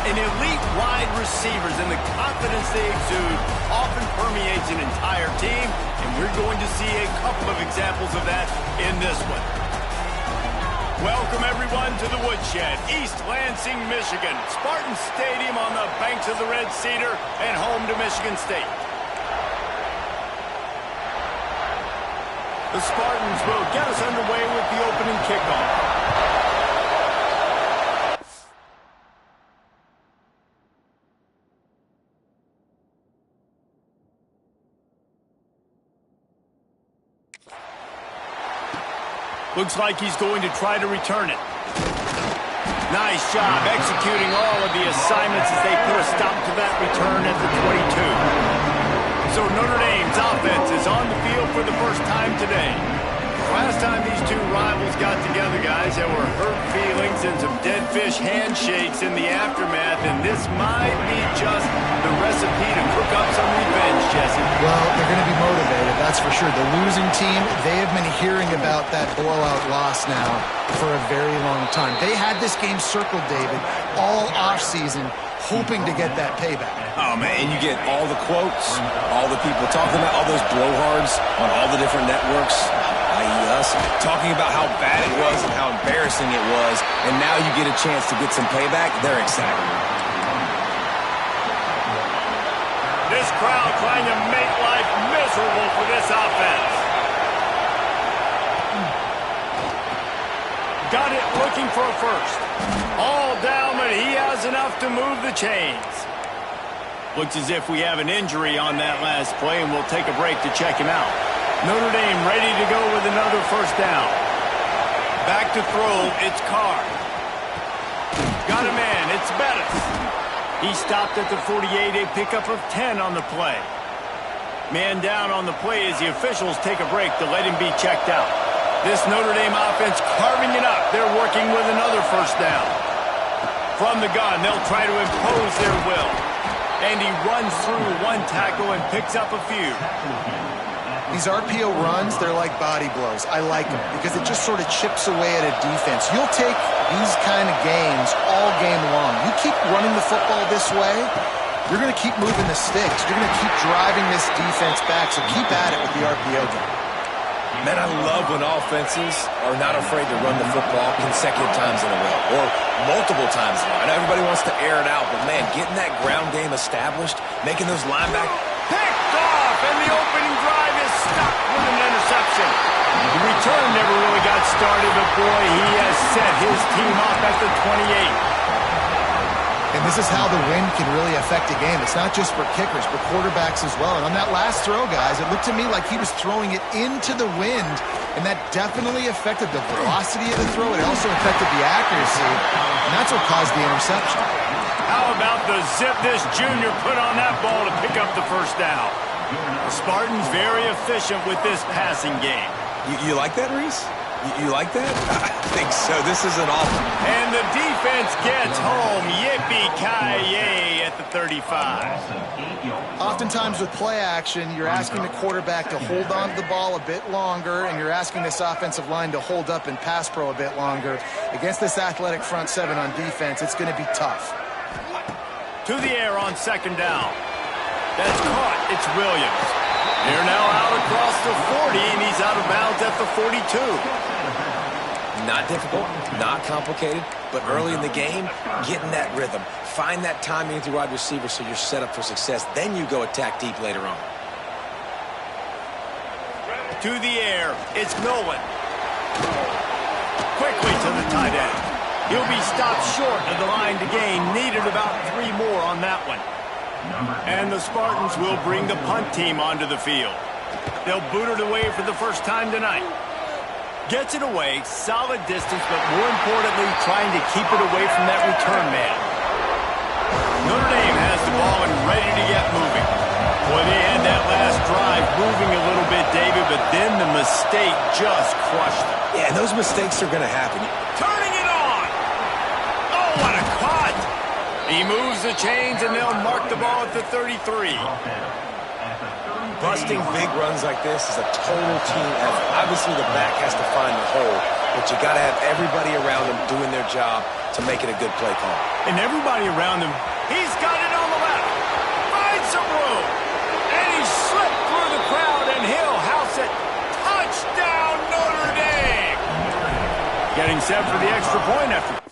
And elite wide receivers and the confidence they exude often permeates an entire team, and we're going to see a couple of examples of that in this one. Welcome, everyone, to the Woodshed, East Lansing, Michigan. Spartan Stadium on the banks of the Red Cedar and home to Michigan State. The Spartans will get us underway with the opening kickoff. Looks like he's going to try to return it. Nice job executing all of the assignments as they put a stop to that return at the 22. So Notre Dame's offense is on the field for the first time today. Last time these two rivals got together, guys, there were hurt feelings and some dead fish handshakes in the aftermath, and this might be just the recipe to cook up some revenge, Jesse. Well, they're going to be motivated, that's for sure. The losing team, they have been hearing about that blowout loss now for a very long time. They had this game circled, David, all offseason, hoping to get that payback. Oh, man, and you get all the quotes, all the people talking about all those blowhards on all the different networks, i.e. us, talking about how bad it was and how embarrassing it was, and now you get a chance to get some payback. They're excited. This crowd trying to make life miserable for this offense. Got it, looking for a first. All down, but he has enough to move the chains. Looks as if we have an injury on that last play, and we'll take a break to check him out. Notre Dame ready to go with another first down. Back to throw, it's Carr. Got a man, it's Bettis. He stopped at the 48, a pickup of 10 on the play. Man down on the play as the officials take a break to let him be checked out. This Notre Dame offense carving it up. They're working with another first down. From the gun, they'll try to impose their will. And he runs through one tackle and picks up a few. These RPO runs, they're like body blows. I like them because it just sort of chips away at a defense. You'll take these kind of games all game long. You keep running the football this way, you're going to keep moving the sticks. You're going to keep driving this defense back, so keep at it with the RPO game. Man, I love when offenses are not afraid to run the football consecutive times in a row or multiple times in a row. I know everybody wants to air it out, but, man, getting that ground game established, making those linebackers picked off, and the opening drive is stopped with an interception. The return never really got started, but, boy, he has set his team off at the 28. And this is how the wind can really affect a game. It's not just for kickers, but quarterbacks as well. And on that last throw, guys, it looked to me like he was throwing it into the wind, and that definitely affected the velocity of the throw. It also affected the accuracy, and that's what caused the interception. How about the zip this junior put on that ball to pick up the first down? The Spartans very efficient with this passing game. You like that, Reese? You like that? I think so. This is an awful. And the defense gets home. Yippee-ki-yay at the 35. Oftentimes with play action, you're asking the quarterback to hold on to the ball a bit longer, and you're asking this offensive line to hold up in pass pro a bit longer. Against this athletic front seven on defense, it's going to be tough. To the air on second down. That's caught. It's Williams. They're now out across the 40, and he's out of bounds at the 42. Not difficult, not complicated, but early in the game, getting that rhythm. Find that timing with your wide receiver so you're set up for success. Then you go attack deep later on. To the air, it's Nolan. Quickly to the tight end. He'll be stopped short of the line to gain. Needed about 3 more on that one. And the Spartans will bring the punt team onto the field. They'll boot it away for the first time tonight. Gets it away, solid distance, but more importantly, trying to keep it away from that return man. Notre Dame has the ball and ready to get moving. Boy, they had that last drive moving a little bit, David, but then the mistake just crushed them. Yeah, and those mistakes are going to happen. Turning it on! Oh, what a cut! He moves the chains, and they'll mark the ball at the 33. Busting big runs like this is a total team effort. Obviously, the back has to find the hole, but you got to have everybody around him doing their job to make it a good play call. And everybody around him, he's got it on the left. Finds some room. And he slipped through the crowd, and he'll house it. Touchdown, Notre Dame! Getting set for the extra point after.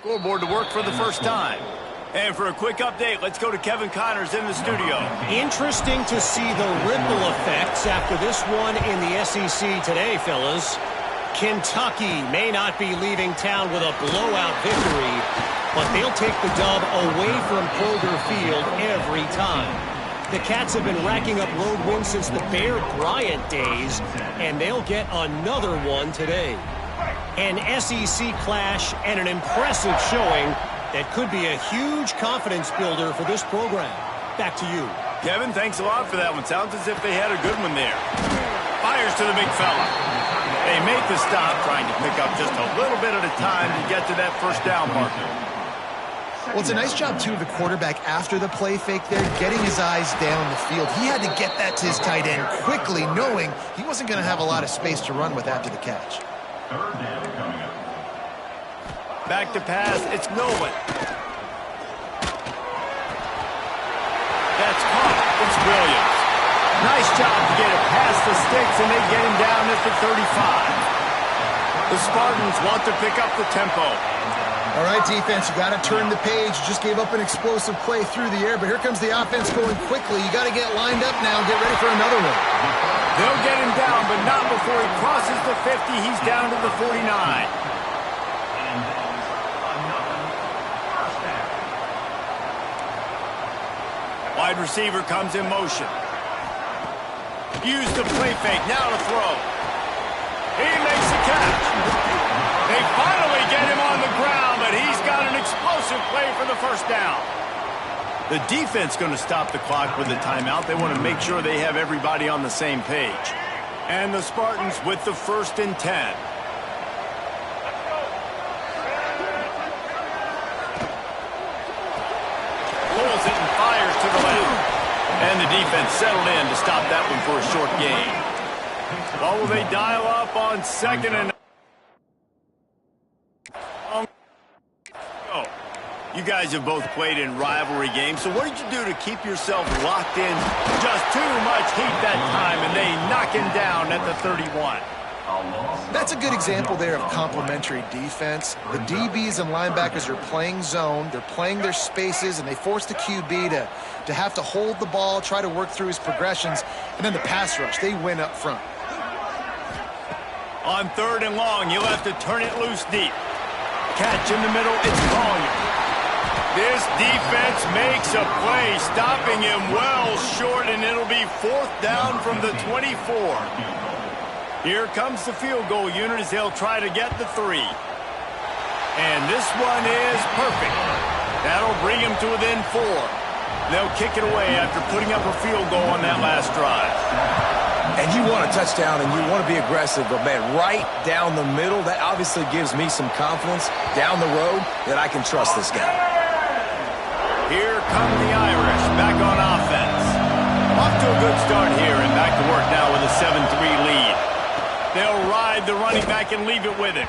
scoreboard to work for the first time. And for a quick update, let's go to Kevin Connors in the studio. Interesting to see the ripple effects after this one in the SEC today, fellas. Kentucky may not be leaving town with a blowout victory, but they'll take the dub away from Kroger Field every time. The Cats have been racking up road wins since the Bear Bryant days, and they'll get another one today. An SEC clash and an impressive showing that could be a huge confidence builder for this program. Back to you. Kevin, thanks a lot for that one. Sounds as if they had a good one there. Fires to the big fella. They make the stop, trying to pick up just a little bit at a time to get to that first down marker. Well, it's a nice job, too, of the quarterback after the play fake there, getting his eyes down the field. He had to get that to his tight end quickly, knowing he wasn't going to have a lot of space to run with after the catch. Third down coming up. Back to pass, it's Nolan. That's caught, it's Williams. Nice job to get it past the sticks, and they get him down at the 35. The Spartans want to pick up the tempo. All right, defense, you got to turn the page. You just gave up an explosive play through the air, but here comes the offense going quickly. You got to get lined up now and get ready for another one. They'll get him down, but not before he crosses the 50. He's down to the 49. Wide receiver comes in motion. Use the play fake, now to throw. He makes the catch. They finally get him on the ground, but he's got an explosive play for the first down. The defense going to stop the clock with a timeout. They want to make sure they have everybody on the same page. And the Spartans with the 1st and 10. Pulls it and fires to the left. And the defense settled in to stop that one for a short gain. Well, will they dial up on 2nd and... Oh, you guys have both played in rivalry games, so what did you do to keep yourself locked in? Just too much heat that time, and they knock him down at the 31. That's a good example there of complementary defense. The DBs and linebackers are playing zone, they're playing their spaces, and they force the QB to have to hold the ball, try to work through his progressions, and then the pass rush, they win up front. On 3rd and long, you'll have to turn it loose deep. Catch in the middle, it's Collier. This defense makes a play, stopping him well short, and it'll be 4th down from the 24. Here comes the field goal unit as they'll try to get the 3. And this one is perfect. That'll bring him to within 4. They'll kick it away after putting up a field goal on that last drive. And you want a touchdown and you want to be aggressive, but man, right down the middle, that obviously gives me some confidence down the road that I can trust this guy. Here come the Irish back on offense. Off to a good start here and back to work now with a 7-3 lead. They'll ride the running back and leave it with him.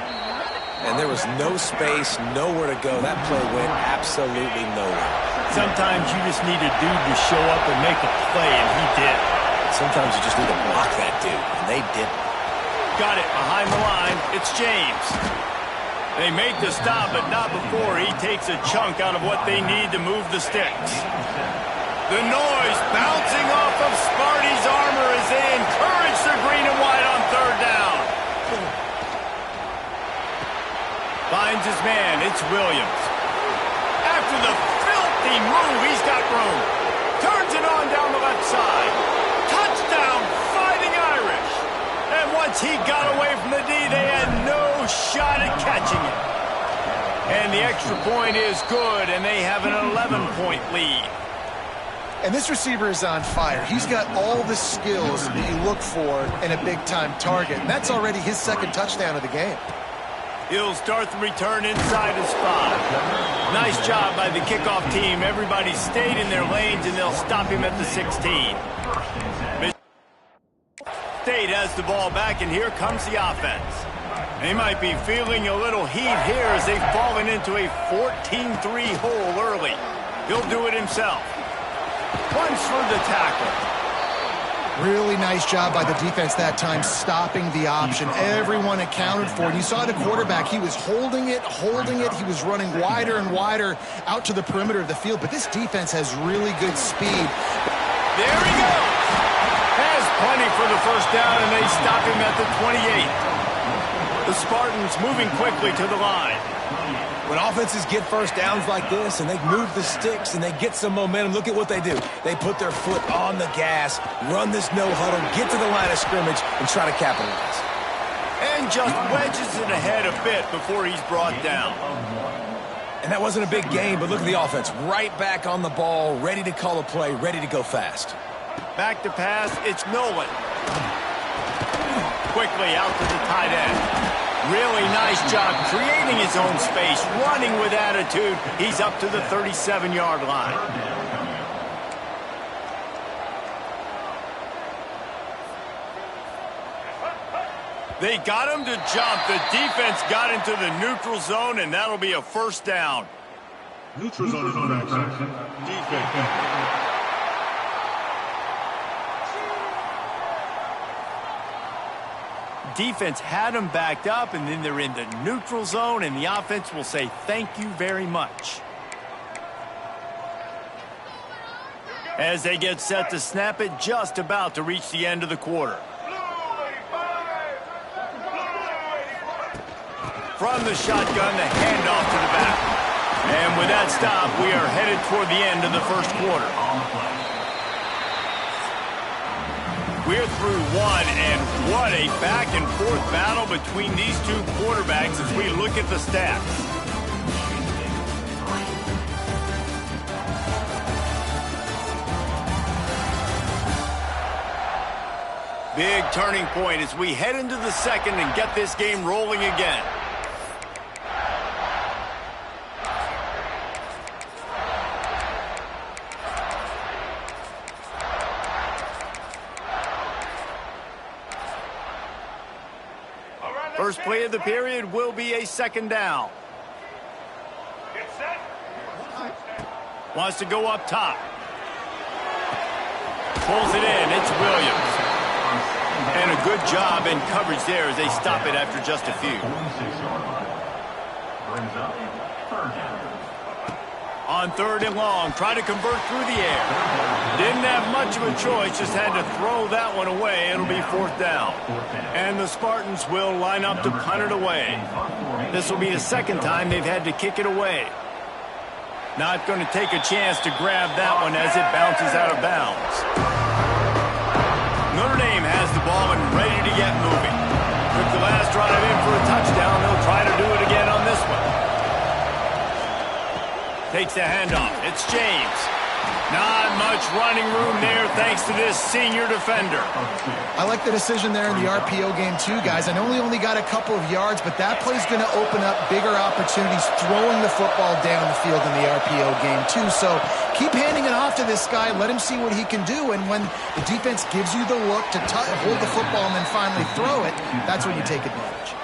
And there was no space, nowhere to go. That play went absolutely nowhere. Sometimes you just need a dude to show up and make a play, and he did. Sometimes you just need to block that dude, and they didn't. Got it behind the line. It's James. They make the stop, but not before he takes a chunk out of what they need to move the sticks. The noise bouncing off of Sparty's armor as they encourage the green and white on 3rd down. Finds his man. It's Williams. After the filthy move, he's got room. Turns it on down the left side. Touchdown, Fighting Irish. And once he got away from the D, they had no shot at catching it. And the extra point is good, and they have an 11-point lead. And this receiver is on fire. He's got all the skills that you look for in a big-time target. And that's already his 2nd touchdown of the game. He'll start the return inside his 5. Nice job by the kickoff team. Everybody stayed in their lanes, and they'll stop him at the 16. State has the ball back, and here comes the offense. They might be feeling a little heat here as they've fallen into a 14-3 hole early. He'll do it himself. Runs for the tackle. Really nice job by the defense that time, stopping the option. Everyone accounted for it. You saw the quarterback. He was holding it. He was running wider and wider out to the perimeter of the field. But this defense has really good speed. There he goes. Has plenty for the first down, and they stop him at the 28. The Spartans moving quickly to the line. When offenses get first downs like this and they move the sticks and they get some momentum, look at what they do. They put their foot on the gas, run this no huddle, get to the line of scrimmage, and try to capitalize. And just wedges it ahead a bit before he's brought down. And that wasn't a big gain, but look at the offense. Right back on the ball, ready to call a play, ready to go fast. Back to pass, it's Nolan. Quickly out to the tight end. Really nice job creating his own space, running with attitude. He's up to the 37-yard line. They got him to jump. The defense got into the neutral zone, and that'll be a first down. Neutral zone action. Defense. Defense had them backed up, and then they're in the neutral zone, and the offense will say thank you very much. As they get set to snap it, just about to reach the end of the quarter. From the shotgun, the handoff to the back. And with that stop, we are headed toward the end of the first quarter. We're through one, and what a back-and-forth battle between these two quarterbacks as we look at the stats. Big turning point as we head into the second and get this game rolling again. First play of the period will be a second down. Wants to go up top. Pulls it in. It's Williams. And a good job in coverage there as they stop it after just a few. On third and long, try to convert through the air. Didn't have much of a choice, just had to throw that one away. It'll be fourth down. And the Spartans will line up to punt it away. This will be the second time they've had to kick it away. Not going to take a chance to grab that one as it bounces out of bounds. Notre Dame has the ball and ready to get moving. Took the last drive in for a touchdown. They'll try to do it again on this one. Takes the handoff. It's James. Not much running room there thanks to this senior defender. I like the decision there in the RPO game too, guys. I know he only got a couple of yards, but that play's going to open up bigger opportunities throwing the football down the field in the RPO game too. So keep handing it off to this guy. Let him see what he can do. And when the defense gives you the look to hold the football and then finally throw it, that's when you take advantage.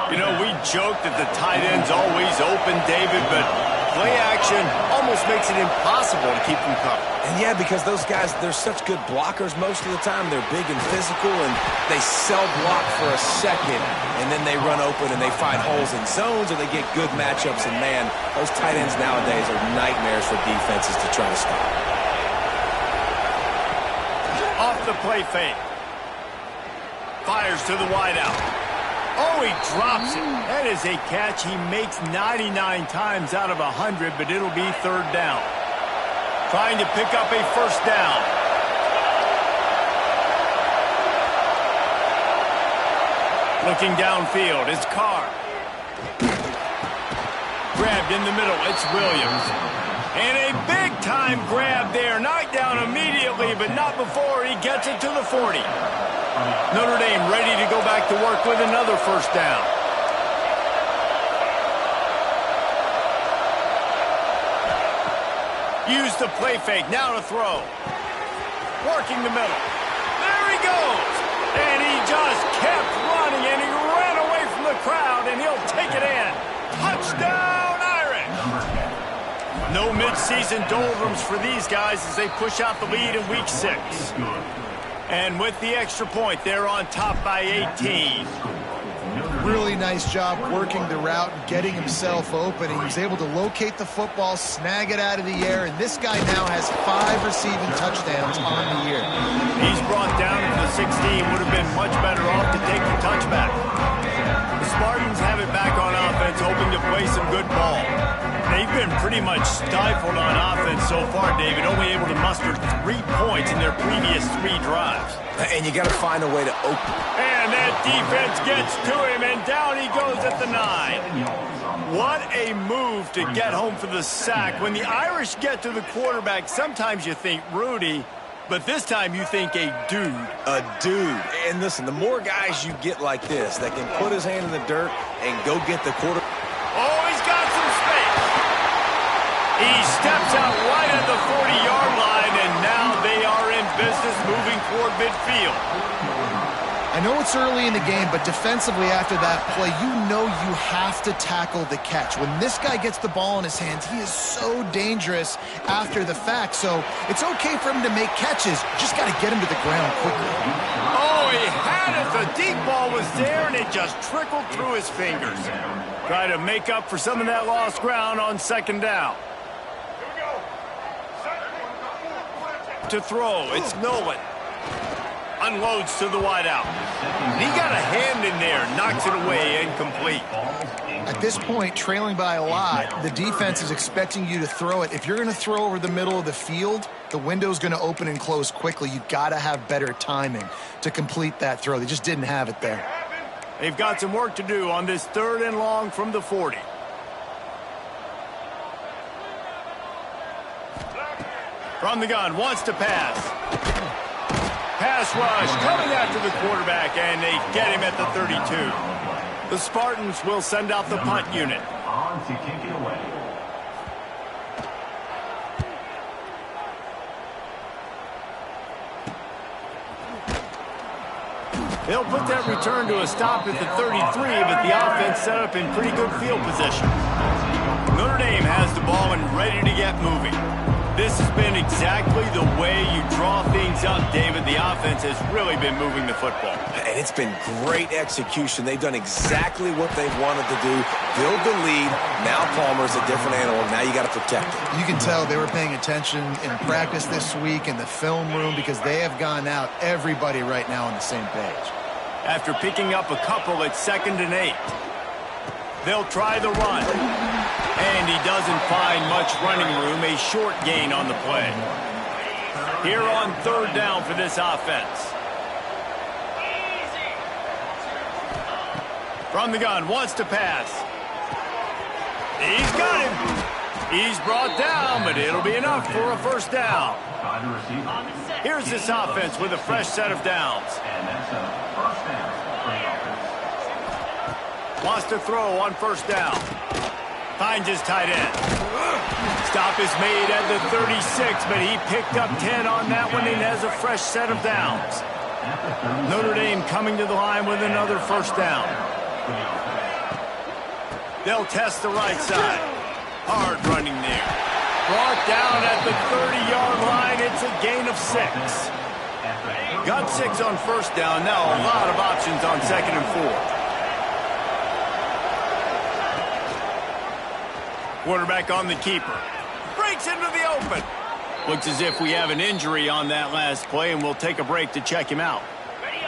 You know, we joke that the tight end's always open, David, but play action almost makes it impossible to keep them covered. And yeah, because those guys, they're such good blockers most of the time. They're big and physical, and they cell block for a second, and then they run open and they find holes in zones, or they get good matchups. And man, those tight ends nowadays are nightmares for defenses to try to stop. Off the play fake. Fires to the wideout. Oh, he drops it. That is a catch he makes 99 times out of 100, but it'll be third down. Trying to pick up a first down. Looking downfield, it's Carr. Grabbed in the middle, it's Williams. And a big-time grab there. Knocked down immediately, but not before he gets it to the 40. Notre Dame ready to go back to work with another first down. Use the play fake, now to throw. Working the middle. There he goes. And he just kept running, and he ran away from the crowd, and he'll take it in. Touchdown, Irish. No mid-season doldrums for these guys as they push out the lead in Week 6. And with the extra point, they're on top by 18. Really nice job working the route and getting himself open. He was able to locate the football, snag it out of the air, and this guy now has 5 receiving touchdowns on the year. He's brought down to the 16. Would have been much better off to take the touchback. The Spartans have it back on offense, hoping to play some good ball. They've been pretty much stifled on offense so far, David, only able to muster 3 points in their previous 3 drives. And you got to find a way to open. And that defense gets to him, and down he goes at the 9. What a move to get home for the sack. When the Irish get to the quarterback, sometimes you think Rudy, but this time you think a dude. A dude. And listen, the more guys you get like this that can put his hand in the dirt and go get the quarter. Oh, he's got some space. He steps out right at the 40-yard line, and now they are in business moving toward midfield. I know it's early in the game, but defensively after that play, you know you have to tackle the catch. When this guy gets the ball in his hands, he is so dangerous after the fact. So it's okay for him to make catches. Just got to get him to the ground quickly. Oh, he had it. The deep ball was there, and it just trickled through his fingers. Try to make up for some of that lost ground on second down. To throw, it's Nolan. Unloads to the wideout. He got a hand in there, knocks it away, incomplete. At this point, trailing by a lot, the defense is expecting you to throw it. If you're going to throw over the middle of the field, the window's going to open and close quickly. You got to have better timing to complete that throw. They just didn't have it there. They've got some work to do on this 3rd and long from the 40. From the gun, wants to pass. Pass rush, coming after the quarterback, and they get him at the 32. The Spartans will send out the punt unit. On to kick it away. They'll put that return to a stop at the 33, but the offense set up in pretty good field position. Notre Dame has the ball and ready to get moving. This has been exactly the way you draw things up, David. The offense has really been moving the football. And it's been great execution. They've done exactly what they've wanted to do. Build the lead. Now Palmer's a different animal. Now you got to protect it. You can tell they were paying attention in practice this week in the film room because they have gone out, everybody right now on the same page. After picking up a couple at 2nd and 8. They'll try the run. And he doesn't find much running room, a short gain on the play. Here on 3rd down for this offense. From the gun, wants to pass. He's got him. He's brought down, but it'll be enough for a 1st down. Here's this offense with a fresh set of downs. And that's a 1st down for the offense. Wants to throw on 1st down. Finds his tight end. Stop is made at the 36, but he picked up 10 on that one and has a fresh set of downs. Notre Dame coming to the line with another 1st down. They'll test the right side. Hard running there. Brought down at the 30-yard line. It's a gain of 6. Got 6 on 1st down. Now a lot of options on 2nd and 4. Quarterback on the keeper. Breaks into the open. Looks as if we have an injury on that last play, and we'll take a break to check him out.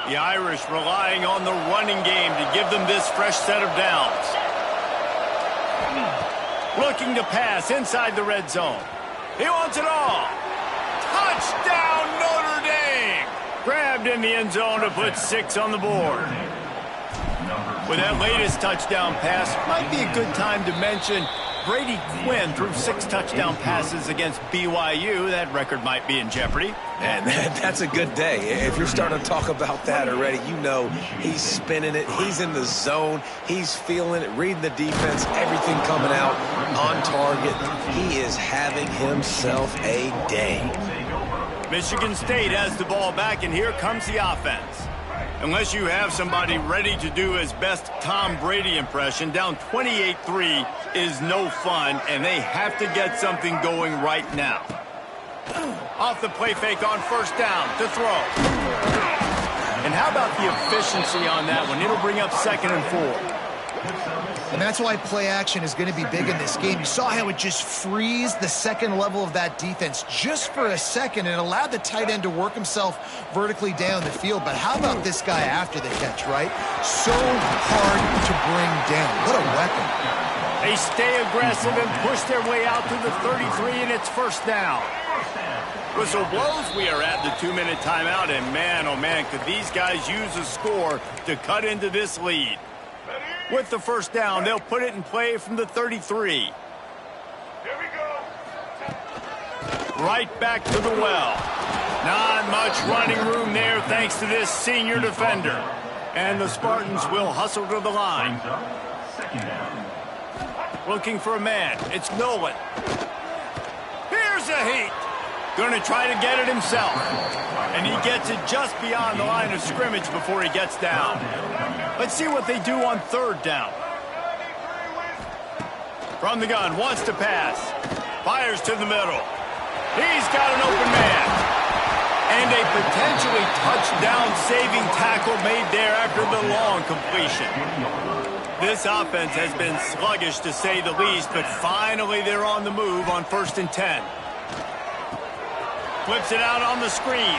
The Irish relying on the running game to give them this fresh set of downs. Looking to pass inside the red zone. He wants it all. Touchdown, Notre Dame! Grabbed in the end zone to put 6 on the board. With that latest touchdown pass, might be a good time to mention Brady Quinn threw 6 touchdown passes against BYU. That record might be in jeopardy. And that's a good day. If you're starting to talk about that already, you know he's spinning it. He's in the zone. He's feeling it, reading the defense, everything coming out on target. He is having himself a day. Michigan State has the ball back, and here comes the offense. Unless you have somebody ready to do his best Tom Brady impression, down 28-3 is no fun, and they have to get something going right now. Off the play fake on first down to throw. And how about the efficiency on that one? It'll bring up 2nd and 4. And that's why play action is going to be big in this game. You saw how it just frees the second level of that defense just for a second and allowed the tight end to work himself vertically down the field. But how about this guy after the catch, right? So hard to bring down. What a weapon. They stay aggressive and push their way out to the 33, and it's first down. Whistle blows. We are at the 2-minute timeout, and man, oh man, could these guys use a score to cut into this lead. With the first down, they'll put it in play from the 33. Here we go. Right back to the well. Not much running room there thanks to this senior defender. And the Spartans will hustle to the line. Second down. Looking for a man. It's Nolan. Here's a heat. Going to try to get it himself. And he gets it just beyond the line of scrimmage before he gets down. Let's see what they do on third down. From the gun, wants to pass. Fires to the middle. He's got an open man. And a potentially touchdown-saving tackle made there after the long completion. This offense has been sluggish to say the least, but finally they're on the move on 1st and 10. Flips it out on the screen.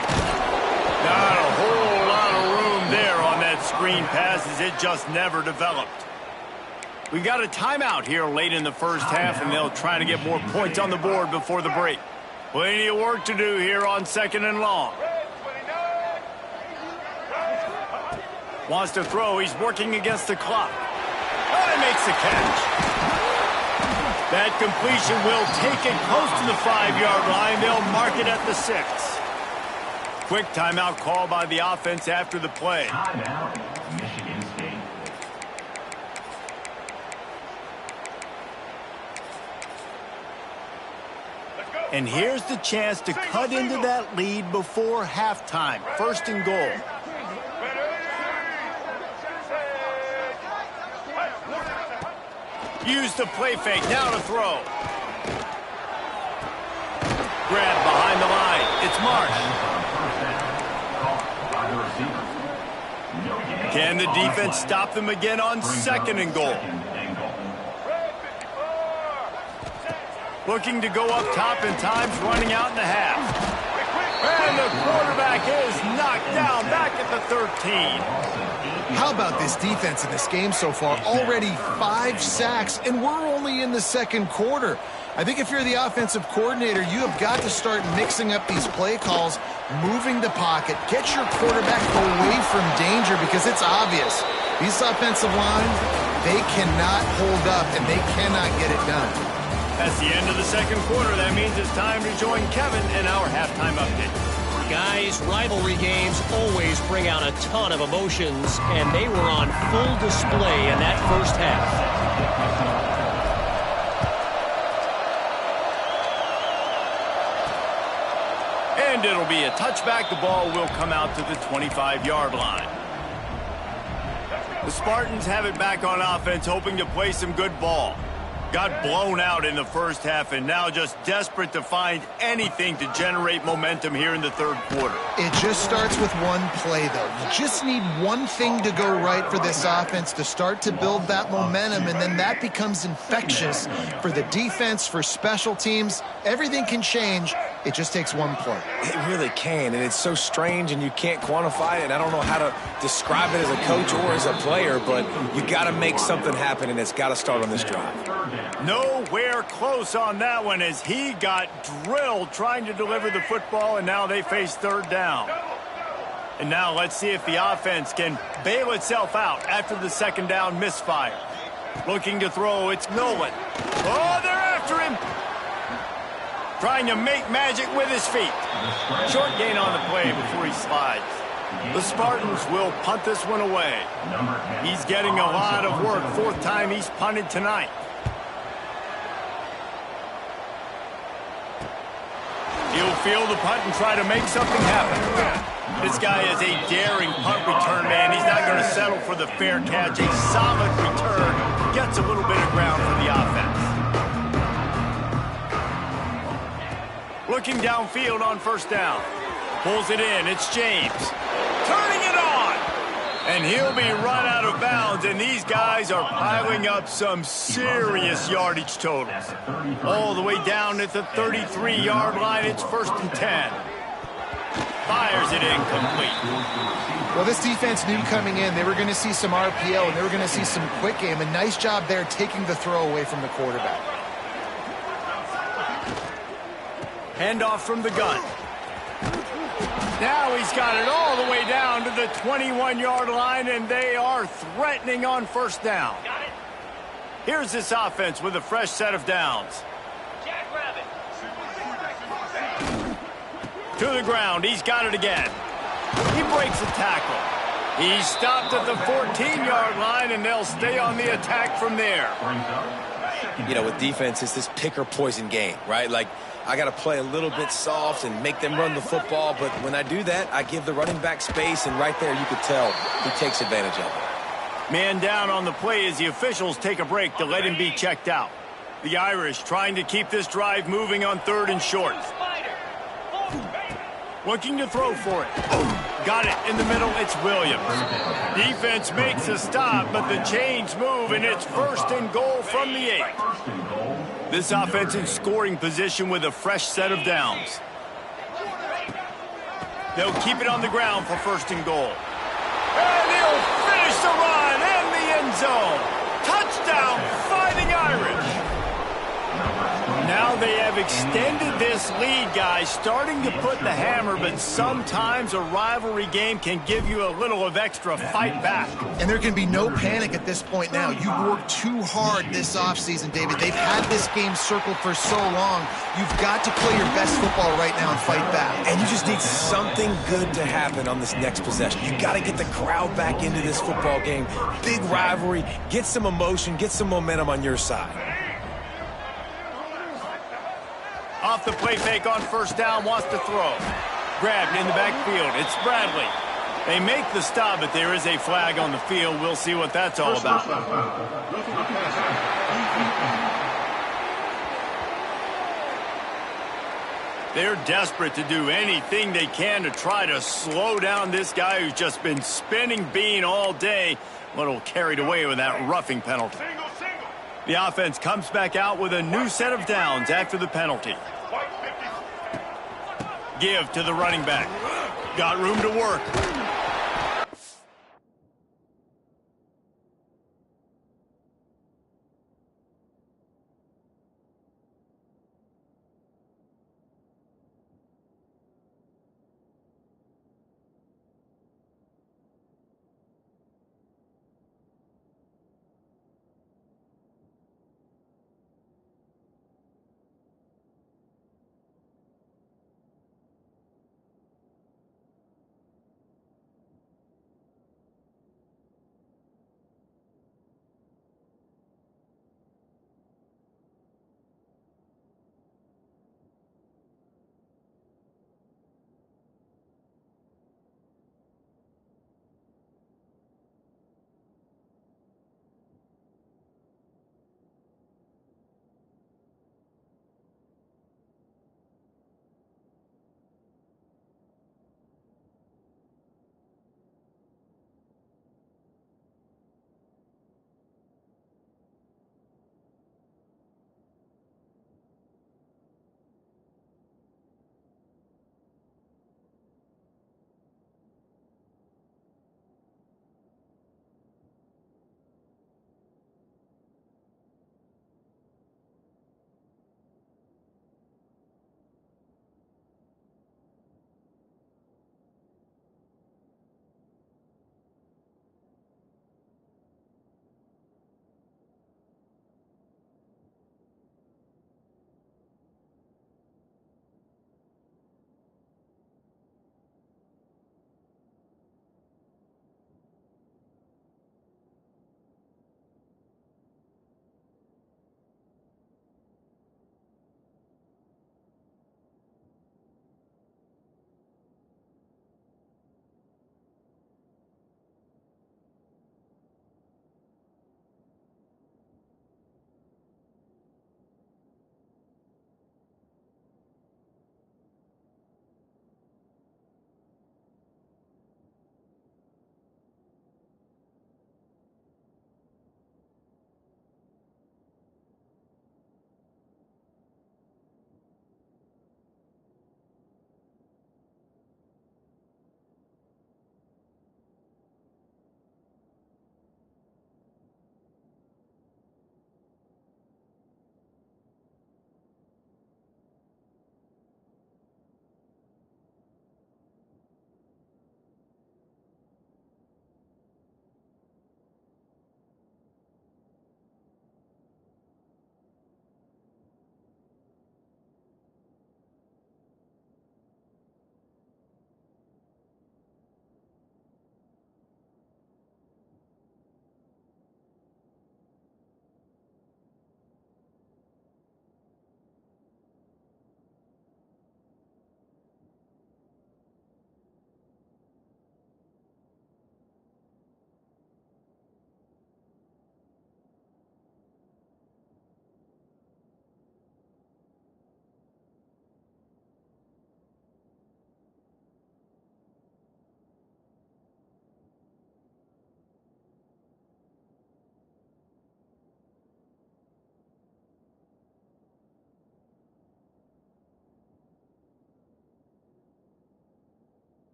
Not a whole lot of room there on that screen pass as it just never developed. We got a timeout here late in the first half, and they'll try to get more points on the board before the break. Plenty of work to do here on 2nd and long. Wants to throw. He's working against the clock. Oh, he makes the catch. That completion will take it close to the 5-yard line. They'll mark it at the 6. Quick timeout call by the offense after the play. Timeout, Michigan State. And here's the chance to cut into that lead before halftime. 1st and goal. Use the play fake, now to throw. Grab behind the line. It's Marsh. Can the defense stop them again on 2nd and goal? Looking to go up top, and time's running out in the half. And the quarterback is knocked down back at the 13. How about this defense in this game so far? Already 5 sacks, and we're only in the 2nd quarter. I think if you're the offensive coordinator, you have got to start mixing up these play calls, moving the pocket, get your quarterback away from danger, because it's obvious. These offensive lines, they cannot hold up, and they cannot get it done. That's the end of the 2nd quarter. That means it's time to join Kevin in our halftime update. Guys, rivalry games always bring out a ton of emotions, and they were on full display in that first half. And it'll be a touchback. The ball will come out to the 25-yard line. The Spartans have it back on offense, hoping to play some good ball. Got blown out in the first half, and now just desperate to find anything to generate momentum here in the 3rd quarter. It just starts with one play, though. You just need one thing to go right for this offense to start to build that momentum, and then that becomes infectious for the defense, for special teams. Everything can change. It just takes one play. It really can, and it's so strange, and you can't quantify it, and I don't know how to describe it as a coach or as a player, but you got to make something happen, and it's got to start on this drive. Nowhere close on that one as he got drilled trying to deliver the football, and now they face 3rd down. And now let's see if the offense can bail itself out after the 2nd down misfire. Looking to throw, it's Nolan. Oh, they're after him. Trying to make magic with his feet. Short gain on the play before he slides. The Spartans will punt this one away. He's getting a lot of work. 4th time he's punted tonight. He'll field the punt and try to make something happen. This guy is a daring punt returner. for the fair catch. A solid return. Gets a little bit of ground for the offense. Looking downfield on first down. Pulls it in. It's James. Turning it on. And he'll be run out of bounds, and these guys are piling up some serious yardage totals. All the way down at the 33-yard line, it's 1st and 10. Fires it incomplete. Well, this defense knew coming in they were going to see some RPO, and they were going to see some quick game. A nice job there taking the throw away from the quarterback. Handoff from the gun. Now he's got it all the way down to the 21-yard line, and they are threatening on first down. Here's this offense with a fresh set of downs. To the ground. He's got it again. He breaks a tackle. He's stopped at the 14-yard line, and they'll stay on the attack from there. You know, with defense, it's this pick or poison game, right? Like, I got to play a little bit soft and make them run the football, but when I do that, I give the running back space, and right there you could tell he takes advantage of it. Man down on the play as the officials take a break to let him be checked out. The Irish trying to keep this drive moving on 3rd and short. Looking to throw for it. Got it in the middle. It's Williams. Defense makes a stop, but the chains move, and it's 1st and goal from the 8. This offense in scoring position with a fresh set of downs. They'll keep it on the ground for 1st and goal. And he'll finish the run in the end zone. Touchdown, Fighting Irish. Now they have extended this lead, guys, starting to put the hammer, but sometimes a rivalry game can give you a little of extra fight back. And there can be no panic at this point now. You worked too hard this offseason, David. They've had this game circled for so long. You've got to play your best football right now and fight back. And you just need something good to happen on this next possession. You got to get the crowd back into this football game. Big rivalry. Get some emotion. Get some momentum on your side. Off the play fake on first down, wants to throw. Grabbed in the backfield. It's Bradley. They make the stop, but there is a flag on the field. We'll see what that's all about. They're desperate to do anything they can to try to slow down this guy who's just been spinning bean all day. A little carried away with that roughing penalty. The offense comes back out with a new set of downs after the penalty. Give to the running back. Got room to work.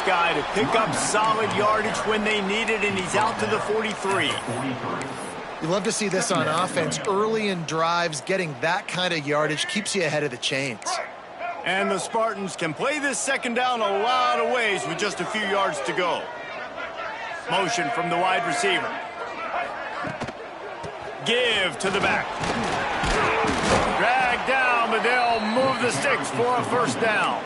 this guy to pick up solid yardage when they need it, and he's out to the 43. You love to see this on offense. Early in drives, getting that kind of yardage keeps you ahead of the chains. And the Spartans can play this second down a lot of ways with just a few yards to go. Motion from the wide receiver. Give to the back. Drag down, but they'll move the sticks for a first down.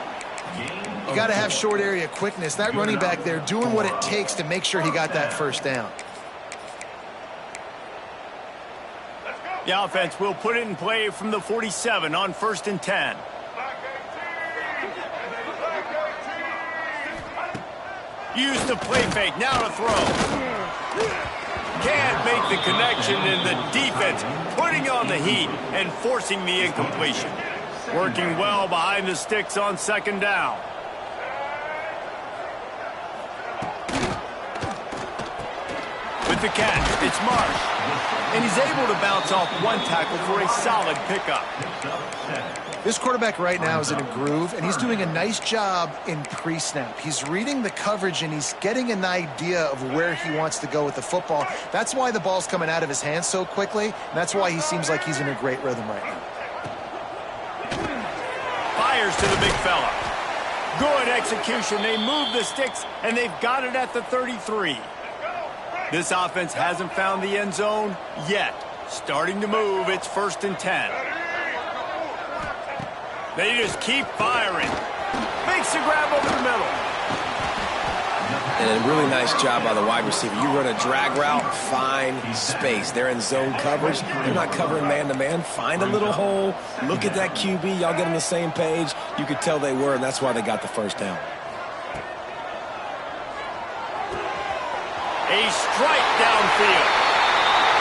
You got to have short area quickness. That running back there doing what it takes to make sure he got that first down. The offense will put it in play from the 47 on 1st and 10. Use the play fake, now to throw. Can't make the connection, and the defense putting on the heat and forcing the incompletion. Working well behind the sticks on 2nd down. With the catch, it's Marsh. And he's able to bounce off one tackle for a solid pickup. This quarterback right now is in a groove, and he's doing a nice job in pre-snap. He's reading the coverage, and he's getting an idea of where he wants to go with the football. That's why the ball's coming out of his hands so quickly, and that's why he seems like he's in a great rhythm right now. Fires to the big fella. Good execution. They move the sticks, and they've got it at the 33. This offense hasn't found the end zone yet. Starting to move, it's 1st and 10. They just keep firing. Makes the grab over the middle. And a really nice job by the wide receiver. You run a drag route, find space. They're in zone coverage. They're not covering man-to-man. Find a little hole. Look at that QB. Y'all get on the same page. You could tell they were, and that's why they got the first down. A strike downfield.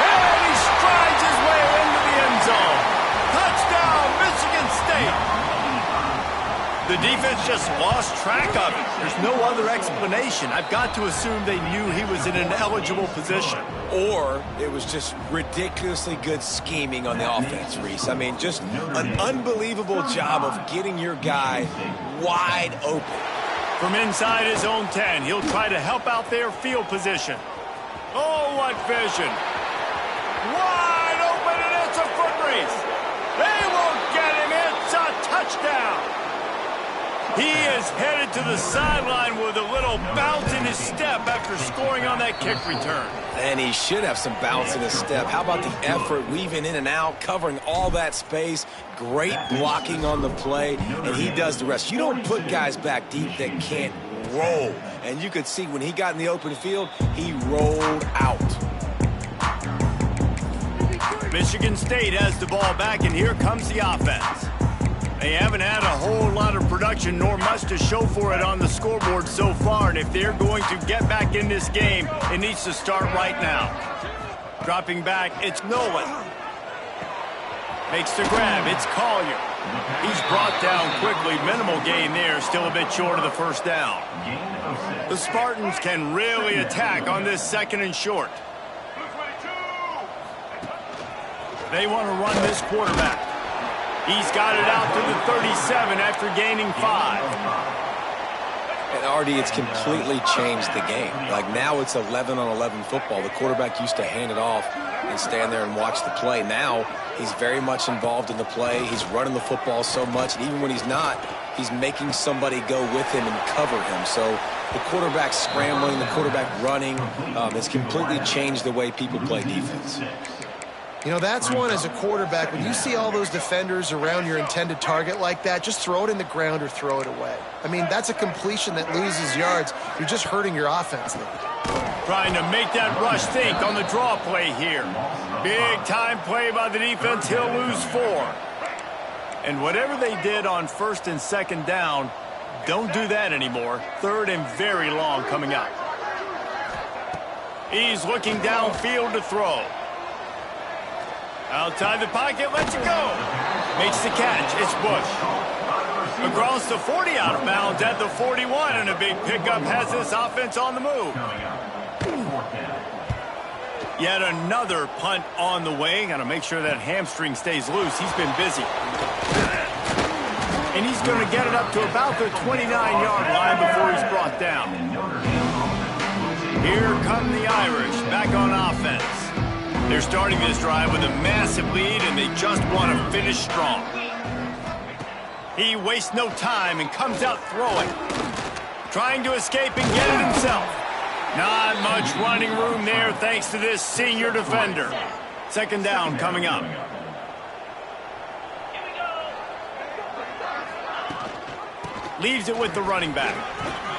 And he strides his way into the end zone. Touchdown, Michigan State. The defense just lost track of it. There's no other explanation. I've got to assume they knew he was in an eligible position. Or it was just ridiculously good scheming on the offense, Reese. I mean, just an unbelievable job of getting your guy wide open. From inside his own 10, he'll try to help out their field position. Oh, what vision. Wide open, and it's a foot race. They won't get him. It's a touchdown. He is headed to the sideline with a little bounce in his step after scoring on that kick return. And he should have some bounce in his step. How about the effort, weaving in and out, covering all that space, great blocking on the play, and he does the rest. You don't put guys back deep that can't roll. And you could see when he got in the open field, he rolled out. Michigan State has the ball back, and here comes the offense. They haven't had a whole lot of production nor much to show for it on the scoreboard so far, and if they're going to get back in this game, it needs to start right now. Dropping back, it's Nolan. Makes the grab, it's Collier. He's brought down quickly, minimal gain there, still a bit short of the first down. The Spartans can really attack on this 2nd and short. They want to run this quarterback. He's got it out to the 37 after gaining 5. And Artie, it's completely changed the game. Like now it's 11-on-11 football. The quarterback used to hand it off and stand there and watch the play. Now he's very much involved in the play. He's running the football so much, and even when he's not, he's making somebody go with him and cover him. So the quarterback scrambling, the quarterback running, it's completely changed the way people play defense. You know, that's one as a quarterback. When you see all those defenders around your intended target like that, just throw it in the ground or throw it away. I mean, that's a completion that loses yards. You're just hurting your offense there. Trying to make that rush think on the draw play here. Big time play by the defense. He'll lose 4. And whatever they did on 1st and 2nd down, don't do that anymore. 3rd and very long coming up. He's looking downfield to throw. Outside the pocket, lets it go. Makes the catch, it's Bush. Across the 40 out of bounds at the 41, and a big pickup has this offense on the move. Yet another punt on the way. Got to make sure that hamstring stays loose. He's been busy. And he's going to get it up to about the 29-yard line before he's brought down. Here come the Irish back on offense. They're starting this drive with a massive lead, and they just want to finish strong. He wastes no time and comes out throwing. Trying to escape and get it himself. Not much running room there thanks to this senior defender. Second down coming up. Leaves it with the running back.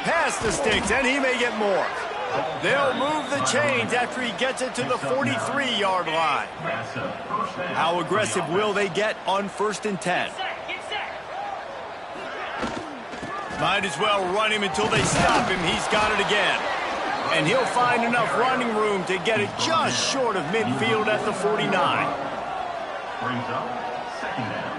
Past the sticks, and he may get more. They'll move the chains after he gets it to the 43-yard line. How aggressive will they get on 1st and 10? Might as well run him until they stop him. He's got it again. And he'll find enough running room to get it just short of midfield at the 49. Brings up second down.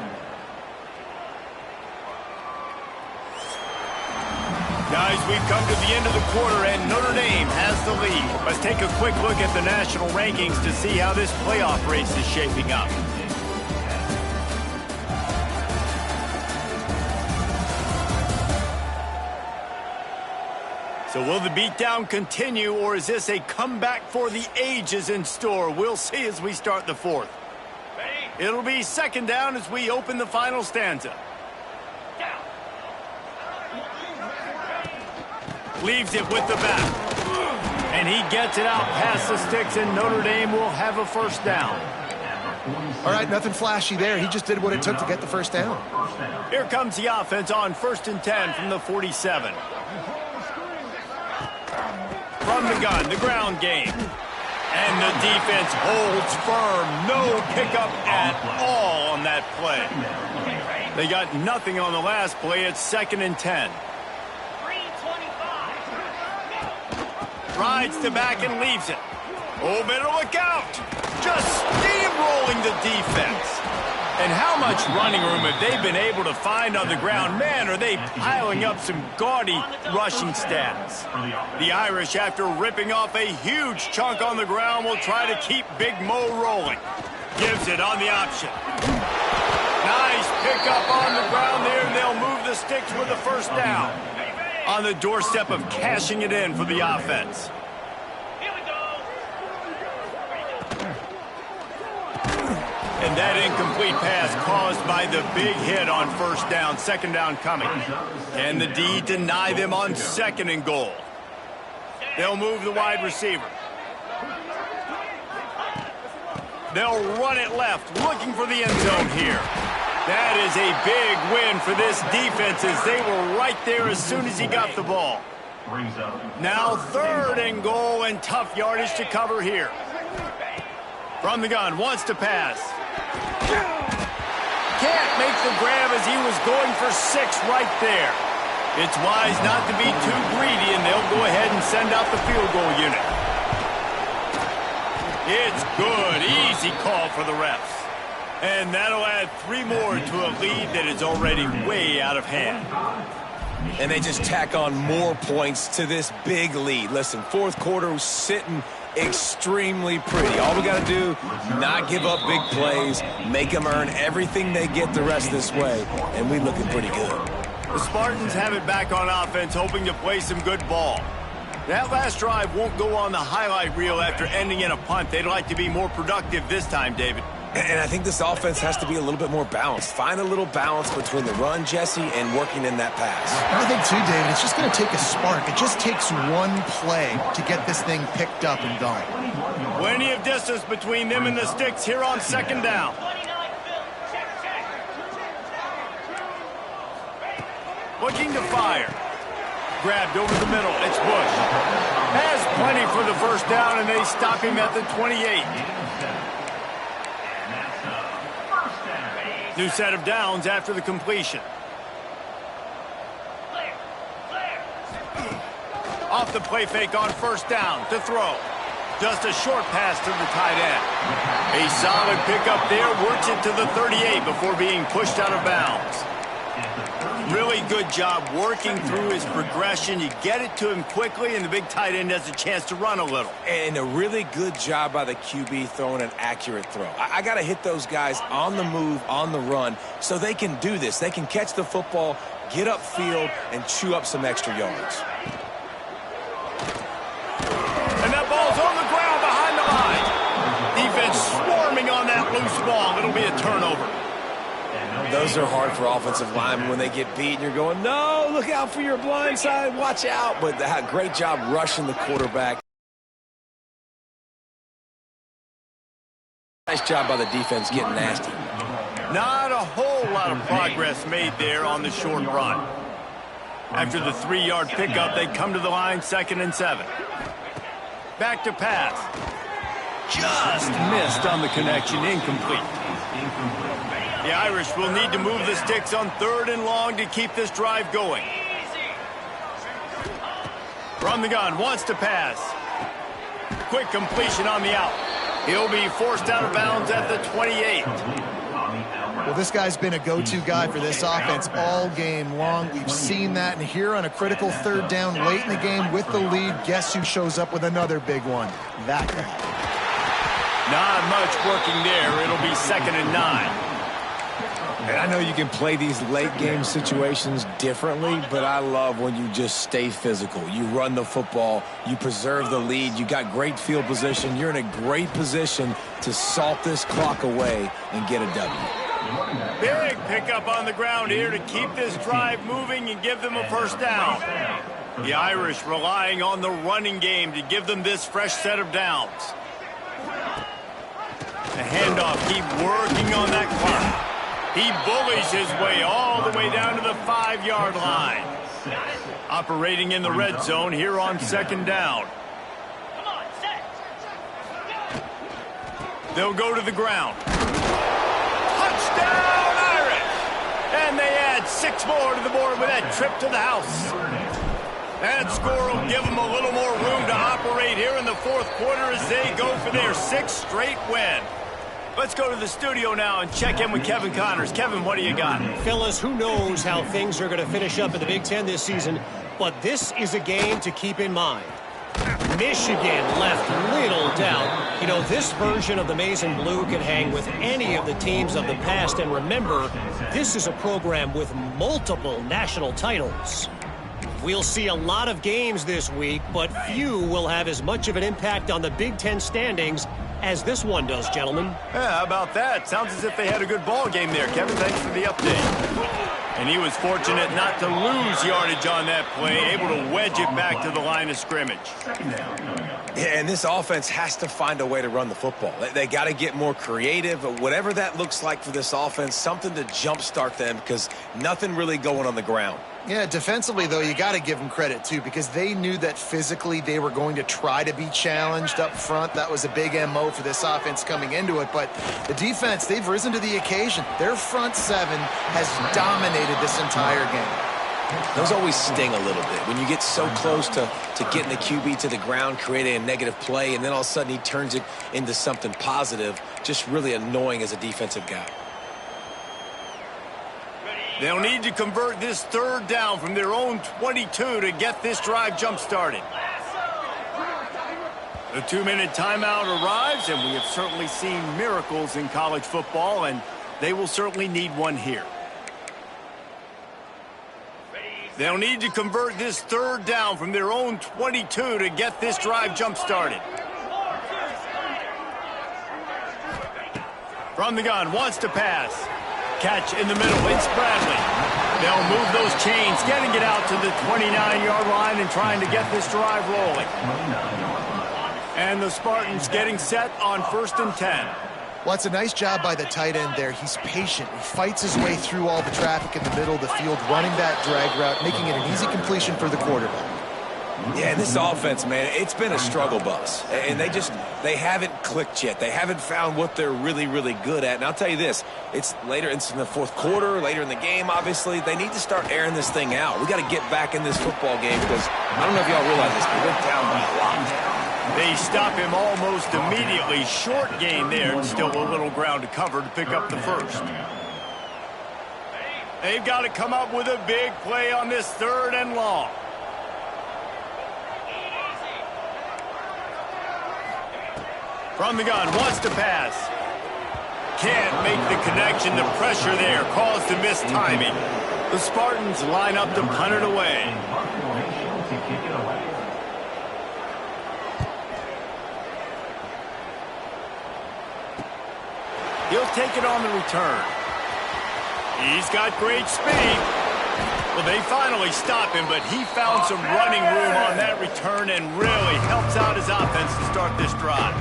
Guys, we've come to the end of the quarter, and Notre Dame has the lead. Let's take a quick look at the national rankings to see how this playoff race is shaping up. So will the beatdown continue, or is this a comeback for the ages in store? We'll see as we start the 4th. It'll be second down as we open the final stanza. Leaves it with the back. And he gets it out past the sticks, and Notre Dame will have a first down. All right, nothing flashy there. He just did what it took to get the first down. Here comes the offense on 1st and 10 from the 47. From the gun, the ground game. And the defense holds firm. No pickup at all on that play. They got nothing on the last play. It's 2nd and 10. Rides the back and leaves it. Oh, better look out. Just steamrolling the defense. And how much running room have they been able to find on the ground? Man, are they piling up some gaudy rushing stats. The Irish, after ripping off a huge chunk on the ground, will try to keep Big Mo rolling. Gives it on the option. Nice pickup on the ground there. They'll move the sticks with the first down. On the doorstep of cashing it in for the offense. And that incomplete pass caused by the big hit on first down. Second down coming. Can the D deny them on 2nd and goal? They'll move the wide receiver. They'll run it left, looking for the end zone here. That is a big win for this defense as they were right there as soon as he got the ball. Now 3rd and goal and tough yardage to cover here. From the gun, wants to pass. Can't make the grab as he was going for 6 right there. It's wise not to be too greedy, and they'll go ahead and send out the field goal unit. It's good. Easy call for the refs. And that'll add 3 more to a lead that is already way out of hand. And they just tack on more points to this big lead. Listen, 4th quarter was sitting extremely pretty. All we got to do, not give up big plays, make them earn everything they get the rest this way, and we're looking pretty good. The Spartans have it back on offense, hoping to play some good ball. That last drive won't go on the highlight reel after ending in a punt. They'd like to be more productive this time, David. And I think this offense has to be a little bit more balanced. Find a little balance between the run, Jesse, and working in that pass. And I think, too, David, it's just going to take a spark. It just takes one play to get this thing picked up and going. Plenty of distance between them and the sticks here on 2nd down. Looking to fire. Grabbed over the middle. It's Bush. Has plenty for the first down, and they stop him at the 28. New set of downs after the completion. Off the play fake on first down to throw. Just a short pass to the tight end. A solid pickup there. Works it to the 38 before being pushed out of bounds. Really good job working through his progression. You get it to him quickly, and the big tight end has a chance to run a little. And a really good job by the QB throwing an accurate throw. I got to hit those guys on the move, on the run, so they can do this. They can catch the football, get upfield, and chew up some extra yards. And that ball's on the ground behind the line. Defense swarming on that loose ball. It'll be a turnover. Those are hard for offensive linemen when they get beat and you're going, no, look out for your blind side, watch out. But great job rushing the quarterback. Nice job by the defense getting nasty. Not a whole lot of progress made there on the short run. After the 3-yard pickup, they come to the line 2nd and 7. Back to pass. Just missed on the connection, incomplete. The Irish will need to move the sticks on 3rd and long to keep this drive going. From the gun, wants to pass. Quick completion on the out. He'll be forced out of bounds at the 28. Well, this guy's been a go-to guy for this offense all game long. We've seen that, and here on a critical 3rd down late in the game with the lead, guess who shows up with another big one? That guy. Not much working there. It'll be 2nd and 9. And I know you can play these late-game situations differently, but I love when you just stay physical. You run the football, you preserve the lead, you got great field position. You're in a great position to salt this clock away and get a W. Big pickup on the ground here to keep this drive moving and give them a 1st down. The Irish relying on the running game to give them this fresh set of downs. The handoff, keep working on that clock. He bullies his way all the way down to the 5-yard line. Operating in the red zone here on 2nd down. They'll go to the ground. Touchdown, Irish! And they add 6 more to the board with that trip to the house. That score will give them a little more room to operate here in the 4th quarter as they go for their 6th straight win. Let's go to the studio now and check in with Kevin Connors. Kevin, what do you got? Fellas, who knows how things are going to finish up in the Big Ten this season, but this is a game to keep in mind. Michigan left little doubt. You know, this version of the Maize and Blue can hang with any of the teams of the past, and remember, this is a program with multiple national titles. We'll see a lot of games this week, but few will have as much of an impact on the Big Ten standings as this one does, gentlemen. Yeah, how about that? Sounds as if they had a good ball game there, Kevin. Thanks for the update. And he was fortunate not to lose yardage on that play, able to wedge it back to the line of scrimmage. Yeah, and this offense has to find a way to run the football. They got to get more creative, whatever that looks like for this offense, something to jumpstart them because nothing really going on the ground. Yeah, defensively, though, you got to give them credit, too, because they knew that physically they were going to try to be challenged up front. That was a big MO for this offense coming into it. But the defense, they've risen to the occasion. Their front 7 has dominated this entire game. Those always sting a little bit when you get so close to getting the QB to the ground, creating a negative play, and then all of a sudden he turns it into something positive. Just really annoying as a defensive guy. They'll need to convert this 3rd down from their own 22 to get this drive jump-started. The 2-minute timeout arrives, and we have certainly seen miracles in college football, and they will certainly need one here. They'll need to convert this 3rd down from their own 22 to get this drive jump-started. From the gun, wants to pass. Catch in the middle, it's Bradley. They'll move those chains, getting it out to the 29-yard line and trying to get this drive rolling. And the Spartans getting set on 1st and 10. Well, it's a nice job by the tight end there. He's patient. He fights his way through all the traffic in the middle of the field, running that drag route, making it an easy completion for the quarterback. Yeah, and this offense, man, it's been a struggle bus. And they haven't clicked yet. They haven't found what they're really, really good at. And I'll tell you this, it's later, it's in the 4th quarter, later in the game, obviously. They need to start airing this thing out. We got to get back in this football game because I don't know if y'all realize this, but we're down by a lot. They stop him almost immediately. Short gain there, and still a little ground to cover to pick up the 1st. They've got to come up with a big play on this 3rd and long. From the gun, wants to pass. Can't make the connection. The pressure there caused a missed timing. The Spartans line up to punt it away. He'll take it on the return. He's got great speed. Well, they finally stop him, but he found some running room on that return and really helps out his offense to start this drive.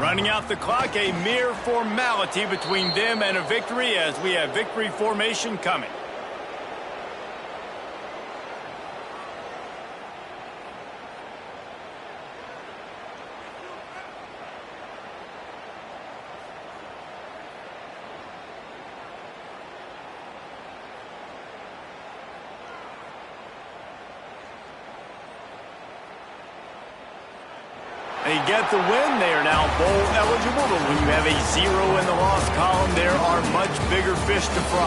Running out the clock, a mere formality between them and a victory as we have victory formation coming. They get the win. They are now bowl eligible, but when you have a 0 in the loss column, there are much bigger fish to fry.